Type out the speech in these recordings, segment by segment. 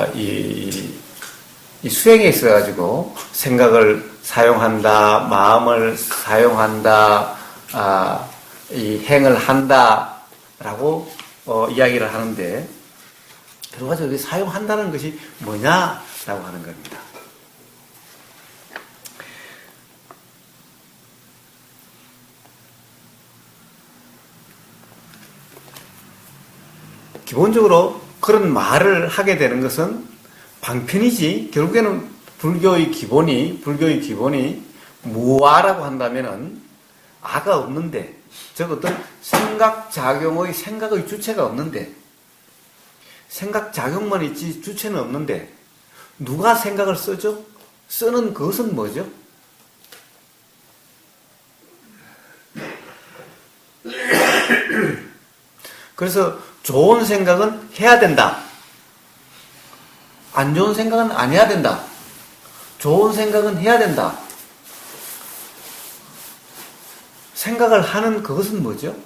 이 수행에 있어가지고 생각을 사용한다, 마음을 사용한다, 이 행을 한다라고 이야기를 하는데, 결과적으로 사용한다는 것이 뭐냐라고 하는 겁니다. 기본적으로 그런 말을 하게 되는 것은 방편이지, 결국에는 불교의 기본이 무아라고 한다면은 아가 없는데, 즉 어떤 생각의 주체가 없는데, 생각작용만 있지 주체는 없는데, 누가 생각을 쓰죠? 쓰는 것은 뭐죠? 그래서 좋은 생각은 해야 된다. 안 좋은 생각은 안 해야 된다. 좋은 생각은 해야 된다. 생각을 하는 그것은 뭐죠?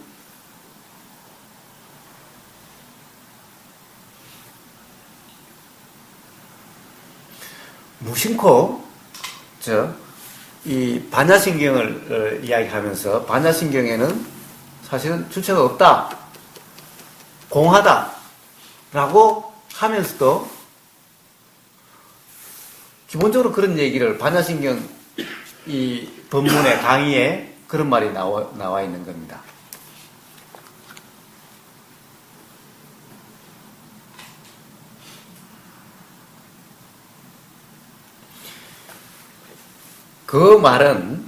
무심코 이 반야신경을 이야기하면서, 반야신경에는 사실은 주체가 없다, 공하다 라고 하면서도 기본적으로 그런 얘기를, 반야신경 이 법문의 강의에 그런 말이 나와 있는 겁니다. 그 말은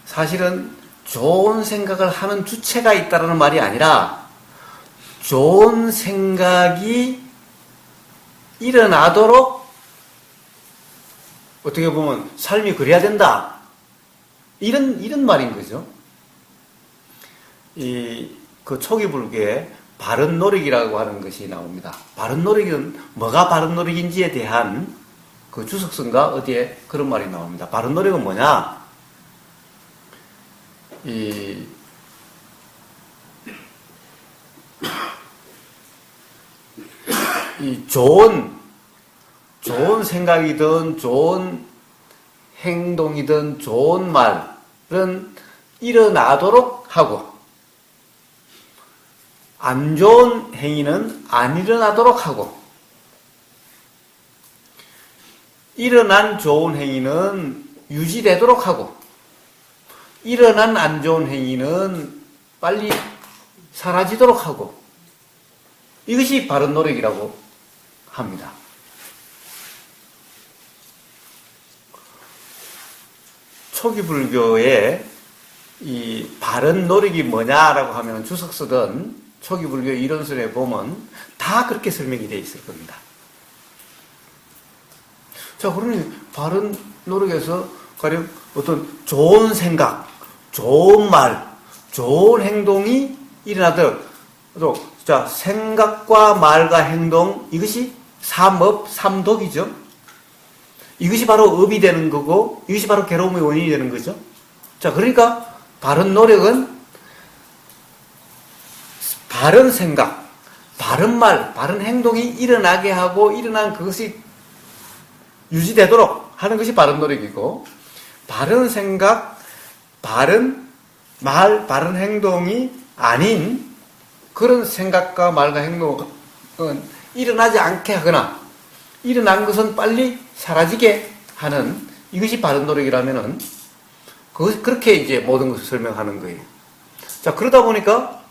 사실은 좋은 생각을 하는 주체가 있다는 말이 아니라, 좋은 생각이 일어나도록 어떻게 보면 삶이 그래야 된다, 이런 말인 거죠. 그 초기 불교에 바른 노력이라고 하는 것이 나옵니다. 바른 노력은 뭐가 바른 노력인지에 대한 그 주석서인가 어디에 그런 말이 나옵니다. 바른 노력은 뭐냐? 이 좋은 생각이든 좋은 행동이든 좋은 말은 일어나도록 하고, 안 좋은 행위는 안 일어나도록 하고, 일어난 좋은 행위는 유지되도록 하고, 일어난 안 좋은 행위는 빨리 사라지도록 하고, 이것이 바른 노력이라고 합니다. 초기 불교의 이 바른 노력이 뭐냐라고 하면, 주석서든 초기 불교의 이론설에 보면 다 그렇게 설명이 되어 있을 겁니다. 자, 그러니 바른 노력에서 가령 어떤 좋은 생각, 좋은 말, 좋은 행동이 일어나도록, 자, 생각과 말과 행동, 이것이 삼업, 삼독이죠. 이것이 바로 업이 되는 거고, 이것이 바로 괴로움의 원인이 되는 거죠. 자, 그러니까 바른 노력은 바른 생각, 바른 말, 바른 행동이 일어나게 하고, 일어난 그것이 유지되도록 하는 것이 바른 노력이고, 바른 생각, 바른 말, 바른 행동이 아닌 그런 생각과 말과 행동은 일어나지 않게 하거나, 일어난 것은 빨리 사라지게 하는, 이것이 바른 노력이라면은 그렇게 이제 모든 것을 설명하는 거예요. 자, 그러다 보니까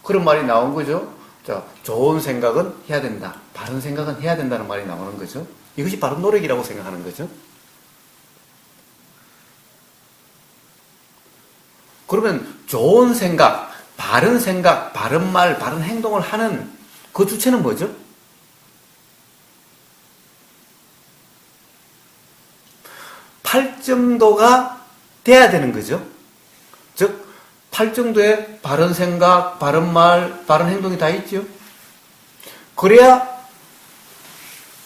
그런 말이 나온 거죠. 자, 좋은 생각은 해야 된다, 바른 생각은 해야 된다는 말이 나오는 거죠. 이것이 바른 노력이라고 생각하는 거죠. 그러면 좋은 생각, 바른 말, 바른 행동을 하는 그 주체는 뭐죠? 팔정도가 돼야 되는 거죠. 즉, 팔정도에 바른 생각, 바른 말, 바른 행동이 다 있죠. 그래야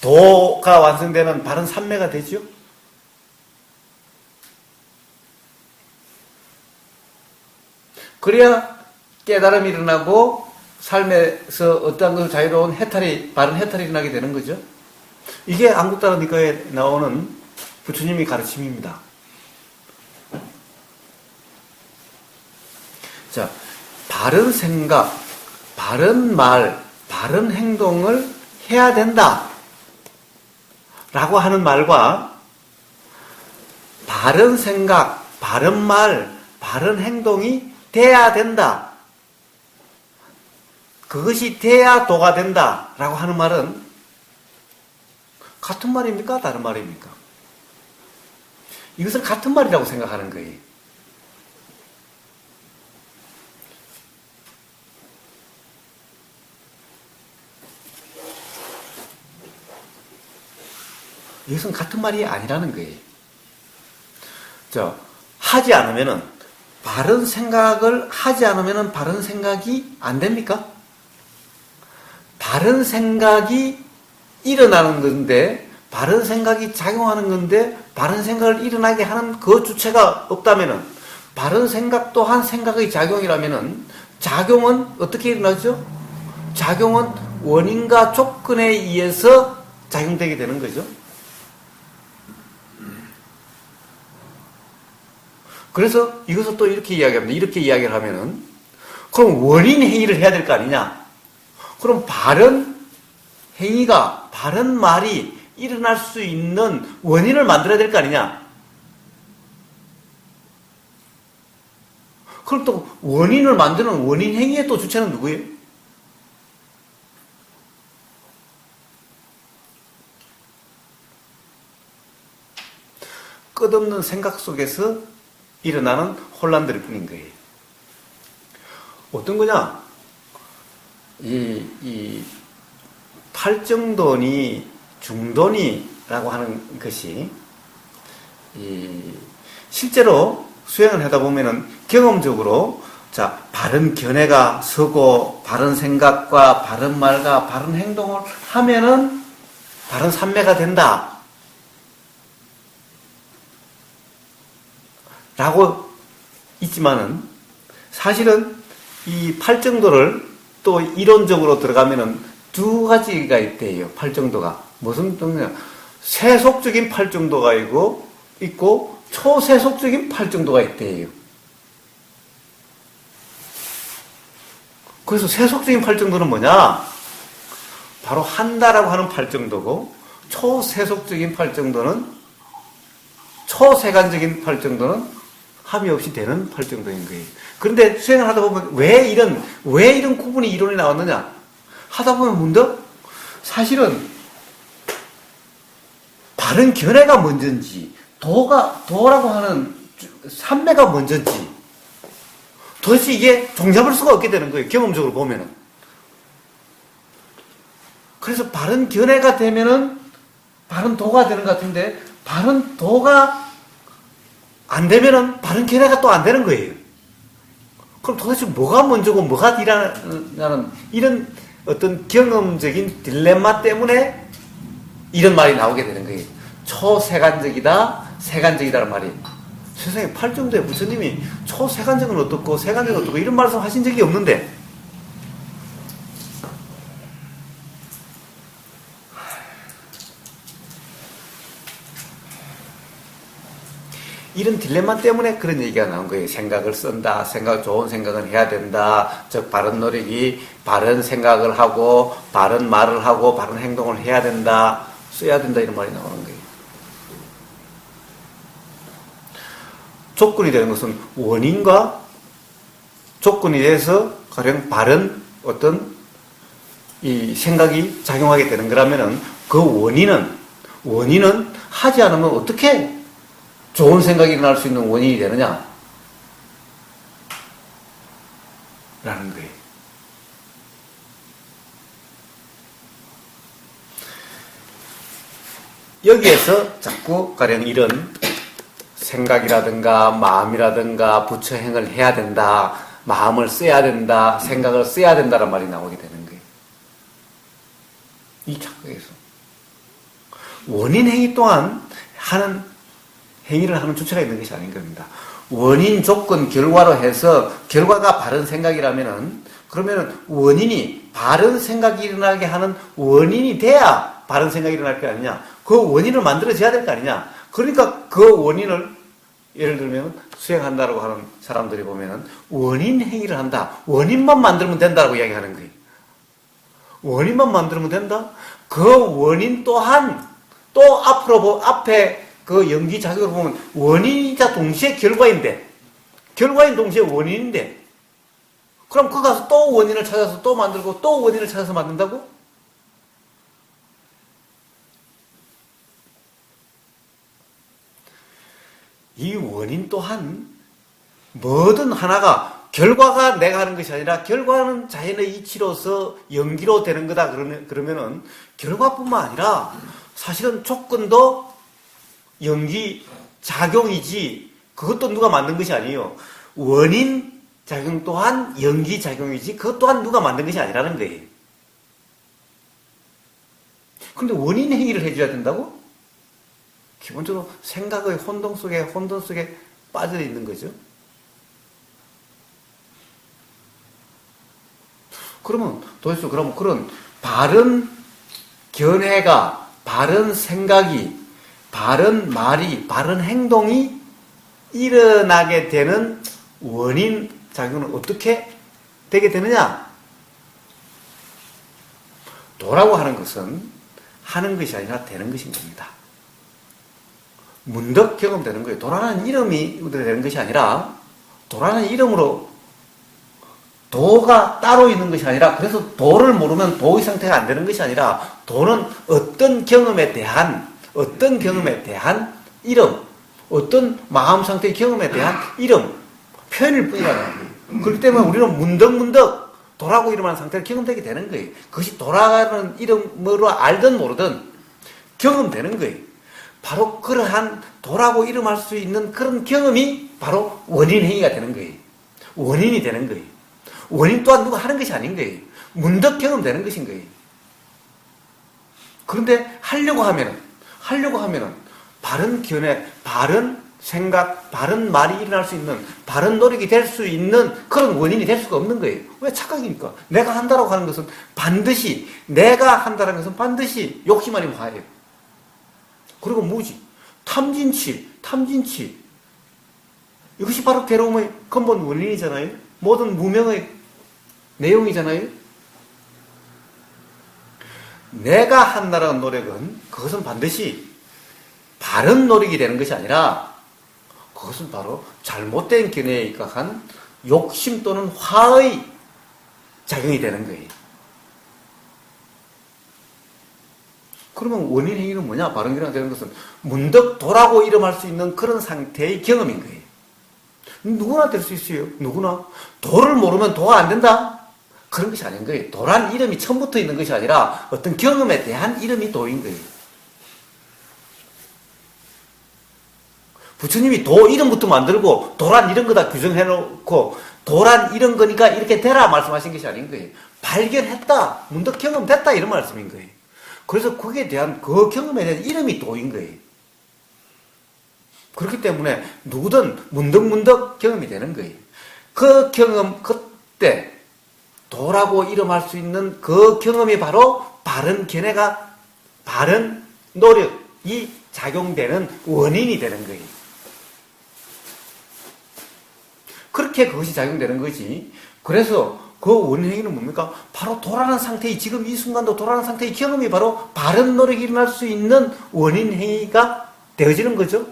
도가 완성되는 바른 삼매가 되죠. 그래야 깨달음이 일어나고 삶에서 어떠한 것을 자유로운 해탈이, 바른 해탈이 일어나게 되는 거죠. 이게 한국다라니까에 나오는 부처님의 가르침입니다. 자, 바른 생각, 바른 말, 바른 행동을 해야 된다 라고 하는 말과 바른 생각, 바른 말, 바른 행동이 돼야 된다, 그것이 돼야 도가 된다 라고 하는 말은 같은 말입니까? 다른 말입니까? 이것을 같은 말이라고 생각하는 거예요. 이것은 같은 말이 아니라는 거예요. 하지 않으면은, 바른 생각을 하지 않으면은 바른 생각이 안 됩니까? 바른 생각이 일어나는 건데, 바른 생각이 작용하는 건데, 바른 생각을 일어나게 하는 그 주체가 없다면은, 바른 생각 또한 생각의 작용이라면은, 작용은 어떻게 일어나죠? 작용은 원인과 조건에 의해서 작용되게 되는 거죠. 그래서 이것을 또 이렇게 이야기합니다. 이렇게 이야기를 하면은, 그럼 원인 행위를 해야 될 거 아니냐? 그럼 바른 행위가, 바른 말이 일어날 수 있는 원인을 만들어야 될 거 아니냐? 그럼 또 원인을 만드는 원인 행위의 또 주체는 누구예요? 끝없는 생각 속에서 일어나는 혼란들일 뿐인 거예요. 어떤 거냐? 이 팔정도니 중도니라고 하는 것이 실제로 수행을 하다 보면은 경험적으로 바른 견해가 서고 바른 생각과 바른 말과 바른 행동을 하면은 바른 삼매가 된다 라고 있지만은, 사실은 이 팔정도를 또 이론적으로 들어가면은 두 가지가 있대요. 팔정도가 무슨 정도냐? 세속적인 팔정도가 있고 초세속적인 팔정도가 있대요. 그래서 세속적인 팔정도는 뭐냐? 바로 한다라고 하는 팔정도고, 초세속적인 팔정도는, 초세간적인 팔정도는 합의 없이 되는 팔정도인 거예요. 그런데 수행을 하다 보면 왜 이런 구분이 이론에 나왔느냐? 하다 보면 문득 사실은 바른 견해가 먼저인지 도라고 하는 삼매가 먼저인지 도대체 이게 종잡을 수가 없게 되는 거예요. 경험적으로 보면은. 그래서 바른 견해가 되면은 바른 도가 되는 것 같은데, 바른 도가 안 되면은 바른 견해가 또 안 되는 거예요. 그럼 도대체 뭐가 먼저고 뭐가 뒤라는 이런 어떤 경험적인 딜레마 때문에 이런 말이 나오게 되는 거예요. 초세간적이다, 세간적이다라는 말이. 세상에 팔정도에 부처님이 초세간적은 어떻고 세간적은 어떻고 이런 말씀 하신 적이 없는데, 이런 딜레마 때문에 그런 얘기가 나온 거예요. 생각을 쓴다, 좋은 생각은 해야 된다, 즉 바른 노력이 바른 생각을 하고 바른 말을 하고 바른 행동을 해야 된다, 써야 된다, 이런 말이 나오는 거예요. 조건이 되는 것은 원인과 조건이 돼서 가령 바른 어떤 이 생각이 작용하게 되는 거라면은, 그 원인은 하지 않으면 어떻게 좋은 생각이 일어날 수 있는 원인이 되느냐? 라는 거예요. 여기에서 자꾸 가령 이런 생각이라든가 마음이라든가 부처행을 해야 된다, 마음을 써야 된다, 생각을 써야 된다는 말이 나오게 되는 거예요. 이 착각에서. 원인 행위 또한 행위를 하는 주체가 있는 것이 아닌 겁니다. 원인, 조건, 결과로 해서 결과가 바른 생각이라면은, 그러면은 원인이 바른 생각이 일어나게 하는 원인이 돼야 일어나야 바른 생각이 일어날 거 아니냐. 그 원인을 만들어져야 될 거 아니냐. 그러니까 그 원인을 예를 들면 수행한다라고 하는 사람들이 보면은 원인 행위를 한다. 원인만 만들면 된다고 이야기하는 거예요. 원인만 만들면 된다? 그 원인 또한 또 앞에 그 연기작용을 보면 원인이자 동시에 결과인데, 결과인 동시에 원인인데, 그럼 그 가서 또 원인을 찾아서 또 만들고 또 원인을 찾아서 만든다고? 이 원인 또한 뭐든 하나가 결과가 내가 하는 것이 아니라 결과는 자연의 이치로서 연기로 되는 거다 그러면은 결과뿐만 아니라 사실은 조건도 연기 작용이지 그것도 누가 만든 것이 아니에요. 원인 작용 또한 연기 작용이지 그것 또한 누가 만든 것이 아니라는 거예요. 근데 원인 행위를 해줘야 된다고? 기본적으로 생각의 혼돈 속에 빠져 있는 거죠. 그러면 도대체 그런 바른 견해가, 바른 생각이, 바른 말이, 바른 행동이 일어나게 되는 원인 작용은 어떻게 되게 되느냐? 도라고 하는 것은 하는 것이 아니라 되는 것인 겁니다. 문득 경험되는 거예요. 도라는 이름이 되는 것이 아니라 도라는 이름으로 도가 따로 있는 것이 아니라 그래서 도를 모르면 도의 상태가 안 되는 것이 아니라 도는 어떤 경험에 대한 이름, 어떤 마음 상태의 경험에 대한 이름, 표현일 뿐이라는 거예요. 그렇기 때문에 우리는 문득 도라고 이름하는 상태를 경험되게 되는 거예요. 그것이 도라는 이름으로 알든 모르든 경험되는 거예요. 바로 그러한 도라고 이름할 수 있는 그런 경험이 바로 원인 행위가 되는 거예요. 원인이 되는 거예요. 원인 또한 누가 하는 것이 아닌 거예요. 문득 경험되는 것인 거예요. 그런데 하려고 하면은 바른 견해, 바른 생각, 바른 말이 일어날 수 있는, 바른 노력이 될 수 있는 그런 원인이 될 수가 없는 거예요. 왜? 착각이니까. 내가 한다라고 하는 것은 반드시 욕심 아니면 화예요. 그리고 뭐지? 탐진치. 이것이 바로 괴로움의 근본 원인이잖아요. 모든 무명의 내용이잖아요. 내가 한다라는 노력은 그것은 반드시 바른 노력이 되는 것이 아니라 그것은 바로 잘못된 견해에 입각한 욕심 또는 화의 작용이 되는 거예요. 그러면 원인 행위는 뭐냐? 바른 견해가 되는 것은 문득 도라고 이름할 수 있는 그런 상태의 경험인 거예요. 누구나 될 수 있어요. 누구나. 도를 모르면 도가 안 된다? 그런 것이 아닌 거예요. 도란 이름이 처음부터 있는 것이 아니라 어떤 경험에 대한 이름이 도인 거예요. 부처님이 도 이름부터 만들고 도란 이런 거다 규정해놓고 도란 이런 거니까 이렇게 되라 말씀하신 것이 아닌 거예요. 발견했다. 문득 경험됐다. 이런 말씀인 거예요. 그래서 거기에 대한 그 경험에 대한 이름이 도인 거예요. 그렇기 때문에 누구든 문득 경험이 되는 거예요. 그 경험, 그때 도라고 이름할 수 있는 그 경험이 바로 바른 견해가, 바른 노력이 작용되는 원인이 되는 거예요. 그렇게 그것이 작용되는 거지. 그래서 그 원인 행위는 뭡니까? 바로 도라는 상태의, 지금 이 순간도 도라는 상태의 경험이 바로 바른 노력이 일어날 수 있는 원인 행위가 되어지는 거죠.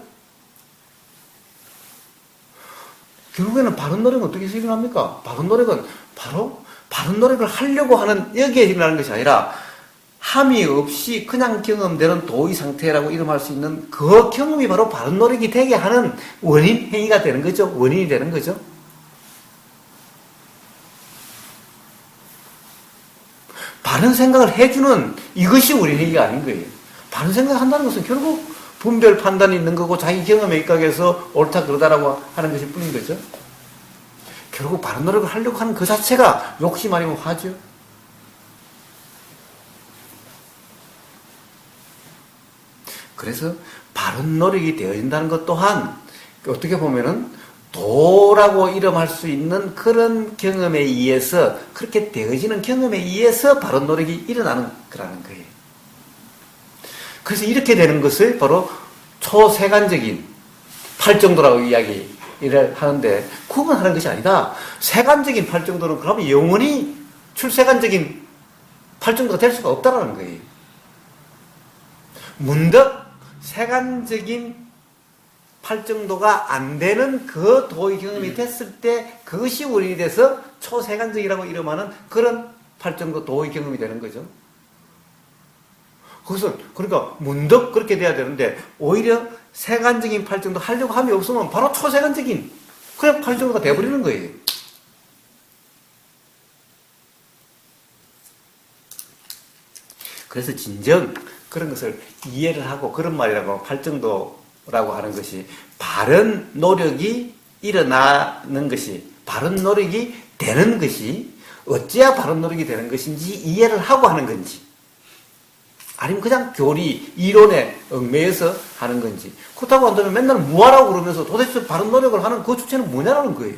결국에는 바른 노력은 어떻게 일어납니까? 바른 노력은 바로 바른 노력을 하려고 하는 여기에 일어나는 것이 아니라 함이 없이 그냥 경험되는 도의 상태라고 이름할 수 있는 그 경험이 바로 바른 노력이 되게 하는 원인 행위가 되는 거죠. 원인이 되는 거죠. 바른 생각을 해주는 이것이 원인 행위가 아닌 거예요. 바른 생각을 한다는 것은 결국 분별 판단이 있는 거고 자기 경험에 입각해서 옳다 그러다라고 하는 것일 뿐인 거죠. 결국 바른 노력을 하려고 하는 그 자체가 욕심 아니면 화죠. 그래서 바른 노력이 되어진다는 것 또한 어떻게 보면은 도라고 이름할 수 있는 그런 경험에 의해서, 그렇게 되어지는 경험에 의해서 바른 노력이 일어나는 거라는 거예요. 그래서 이렇게 되는 것을 바로 초세간적인 팔정도라고 이야기를 하는데, 구분하는 것이 아니다. 세간적인 팔정도는 그러면 영원히 출세간적인 팔정도가 될 수가 없다는 거예요. 문득 세간적인 팔정도가 안 되는 그 도의 경험이 됐을 때 그것이 원인이 돼서 초세간적이라고 이름하는 그런 팔정도 도의 경험이 되는 거죠. 그것은 그러니까 문득 그렇게 돼야 되는데 오히려 세간적인 팔정도 하려고 함이 없으면 바로 초세간적인 그냥 팔정도가 돼버리는 거예요. 그래서 진정 그런 것을 이해를 하고 그런 말이라고 팔정도라고 하는 것이 바른 노력이 일어나는 것이 바른 노력이 되는 것이 어찌야 바른 노력이 되는 것인지 이해를 하고 하는 건지 아니면 그냥 교리, 이론에 얽매여서 하는 건지 그렇다고 한다면 맨날 무하라고 그러면서 도대체 바른 노력을 하는 그 주체는 뭐냐라는 거예요.